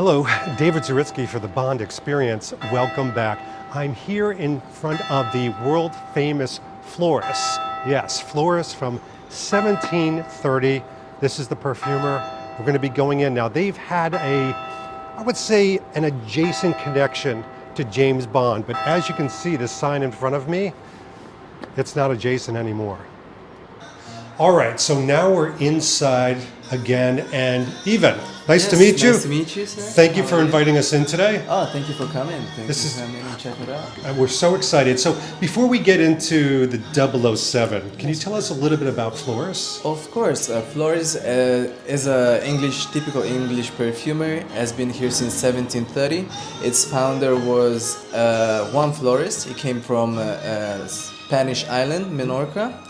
Hello, David Zaritsky for the Bond Experience. Welcome back. I'm here in front of the world famous Floris. Yes, Floris from 1730. This is the perfumer. We're going to be going in now. They've had I would say, an adjacent connection to James Bond, but as you can see, this sign in front of me, it's not adjacent anymore. All right, so now we're inside again, and Ivan, nice to meet you. Nice to meet you, sir. Thank you for inviting us in today. Oh, thank you for coming. Thank you for coming and check it out. We're so excited. So before we get into the 007, can you tell us a little bit about Floris? Of course, Floris is a typical English perfumer. Has been here since 1730. Its founder was Juan Floris. He came from Spanish island, Minorca.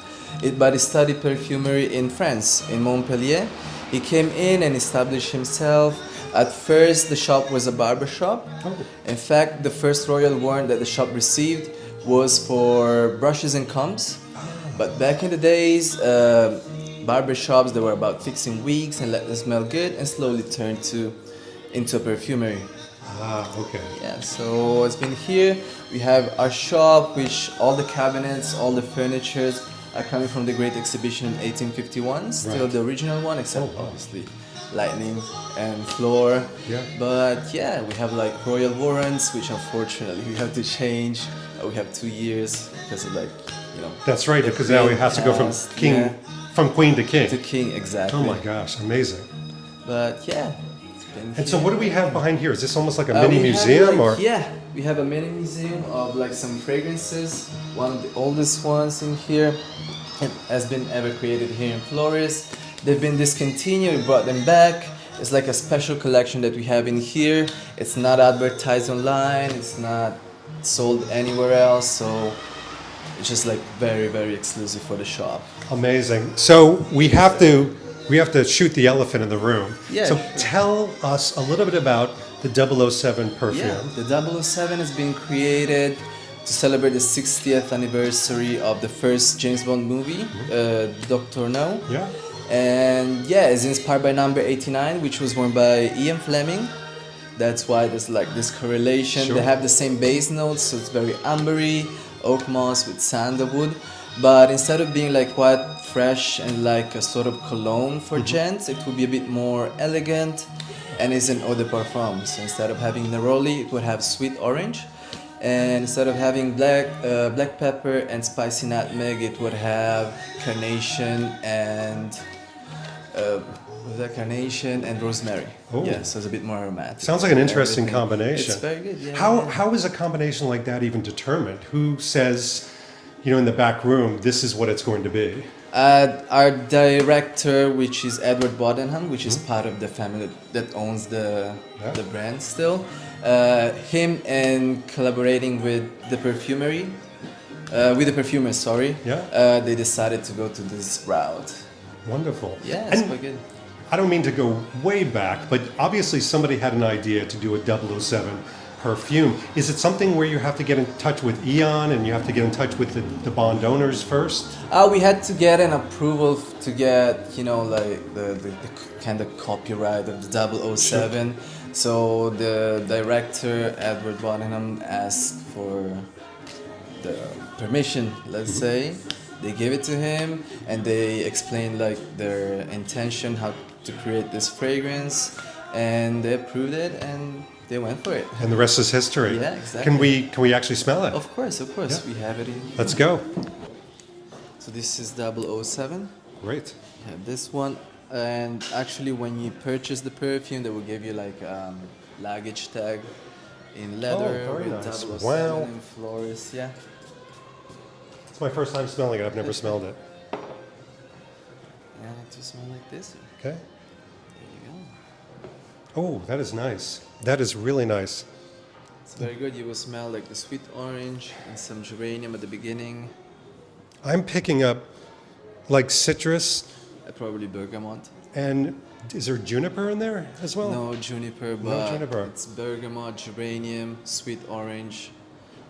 But he studied perfumery in France, in Montpellier. He came in and established himself. At first, the shop was a barber shop. Oh. In fact, the first royal warrant that the shop received was for brushes and combs. Oh. But back in the days, barber shops, they were about fixing wigs and let them smell good, and slowly turned into a perfumery. Ah, okay. Yeah, so it's been here. We have our shop, which all the cabinets, all the furnitures are coming from the Great Exhibition in 1851, still the original one, except obviously lightning and floor. Yeah. But yeah, we have like royal warrants, which unfortunately we have to change. We have 2 years because of That's right, because now we have to go from from queen to king. To king, exactly. Oh my gosh, amazing. But yeah. And so what do we have behind here? Is this almost like a mini museum or? Yeah, we have a mini museum of like some fragrances. One of the oldest ones in here. It has been ever created here in Floris. They've been discontinued, we brought them back. It's like a special collection that we have in here. It's not advertised online, it's not sold anywhere else, so it's just like very, very exclusive for the shop. Amazing. So we have to shoot the elephant in the room. Yeah, so sure. Tell us a little bit about the 007 perfume. Yeah, the 007 has been created to celebrate the 60th anniversary of the first James Bond movie, Dr. No. Yeah. And yeah, it's inspired by number 89, which was worn by Ian Fleming. That's why there's like this correlation. Sure. They have the same base notes, so it's very ambery, oakmoss with sandalwood. But instead of being like quite fresh and like a sort of cologne for gents, it would be a bit more elegant, and it's an Eau de Parfum. So instead of having neroli, it would have sweet orange. And instead of having black pepper and spicy nutmeg, it would have carnation and rosemary. Oh. Yeah, so it's a bit more aromatic. Sounds like an interesting combination. It's very good. Yeah. How is a combination like that even determined? Who says, in the back room, this is what it's going to be? Our director, which is Edward Bodenham, which is part of the family that owns the brand still. Him and collaborating with the perfumery, they decided to go to this route. Wonderful. Yeah, it's quite good. I don't mean to go way back, but obviously somebody had an idea to do a 007 perfume. Is it something where you have to get in touch with Eon and you have to get in touch with the Bond owners first? We had to get an approval to get, like the kind of copyright of the 007. Sure. So the director, Edward Bodenham, asked for the permission, let's say. They gave it to him and they explained like their intention, how to create this fragrance, and they approved it and they went for it. And the rest is history. Yeah, exactly. Can we actually smell it? Of course. Yeah. We have it in here. Let's go. So this is 007. Great. You have this one, and actually when you purchase the perfume, they will give you like luggage tag in leather very with nice. 007 Wow. and Floris. Yeah. It's my first time smelling it. I've never smelled it. Yeah, to smell like this. Okay. There you go. Oh, that is nice. That is really nice. It's very good. You will smell like the sweet orange and some geranium at the beginning. I'm picking up like citrus. Probably bergamot. And is there juniper in there as well? No juniper, but No juniper. it's bergamot, geranium, sweet orange.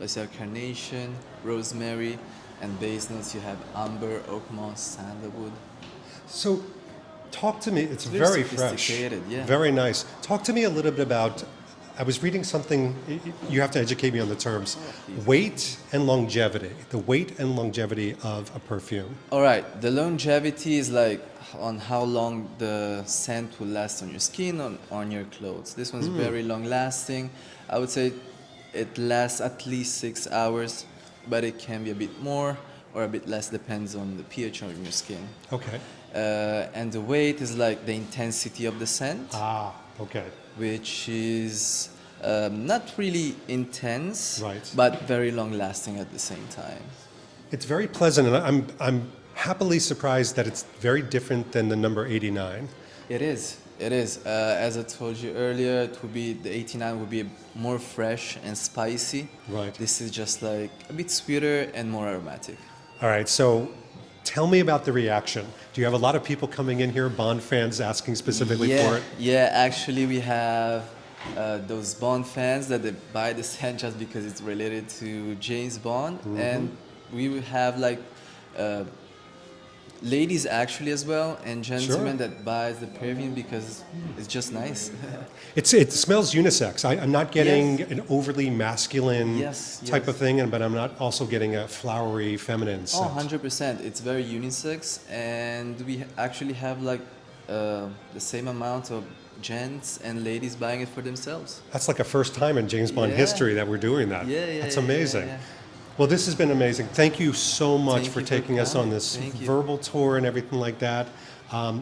Let's have carnation, rosemary, and base notes you have amber, oakmoss, sandalwood. So talk to me, it's very very fresh. sophisticated, yeah. Very nice. Talk to me a little bit about, I was reading something, you have to educate me on the terms. Weight and longevity, the weight and longevity of a perfume. All right, the longevity is like on how long the scent will last on your skin, on your clothes. This one's very long lasting. I would say it lasts at least 6 hours, but it can be a bit more or a bit less, depends on the pH of your skin. Okay. And the weight is like the intensity of the scent, Okay. which is not really intense, Right. but very long lasting at the same time. It's very pleasant, and I'm happily surprised that it's very different than the number 89. It is. It is. As I told you earlier, it would be the 89 would be more fresh and spicy. Right. This is just like a bit sweeter and more aromatic. All right, so tell me about the reaction. Do you have a lot of people coming in here, Bond fans, asking specifically for it? Yeah. Actually, we have those Bond fans that they buy the scent just because it's related to James Bond, and we will have like ladies actually as well, and gentlemen that buys the perfume because it's just nice. It smells unisex. I'm not getting Yes. an overly masculine type of thing, but I'm not also getting a flowery, feminine scent. 100%. It's very unisex, and we actually have like the same amount of gents and ladies buying it for themselves. That's like a first time in James Bond Yeah. history that we're doing that. That's amazing. Well, this has been amazing. Thank you so much Thank for you for taking us on coming. this Thank you. verbal tour and everything like that.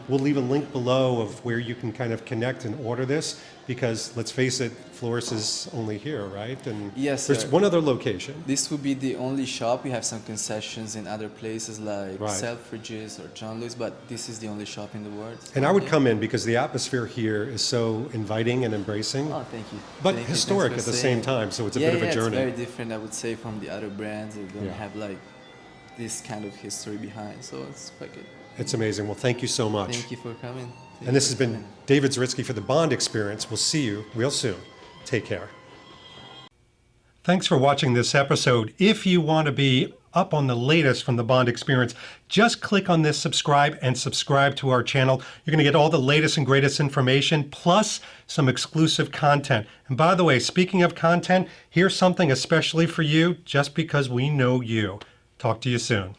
We'll leave a link below of where you can kind of connect and order this because, let's face it, Floris is only here, right? And Yes, there's sir. one other location. This would be the only shop. We have some concessions in other places like Right. Selfridges or John Lewis, but this is the only shop in the world. And I would come in because the atmosphere here is so inviting and embracing, Oh, thank you. but Thank you. historic Thanks at for the saying. same time, so it's a Yeah, bit of a journey. It's very different, I would say, from the other brands that don't Yeah. have like this kind of history behind. So it's quite good. It's amazing. Well, thank you so much. Thank you for coming. Thank And this you has for been coming. David Zaritsky for the Bond Experience. We'll see you real soon. Take care. Thanks for watching this episode. If you want to be up on the latest from the Bond Experience, just click on this subscribe and subscribe to our channel. You're going to get all the latest and greatest information, plus some exclusive content. And by the way, speaking of content, here's something especially for you, just because we know you. Talk to you soon.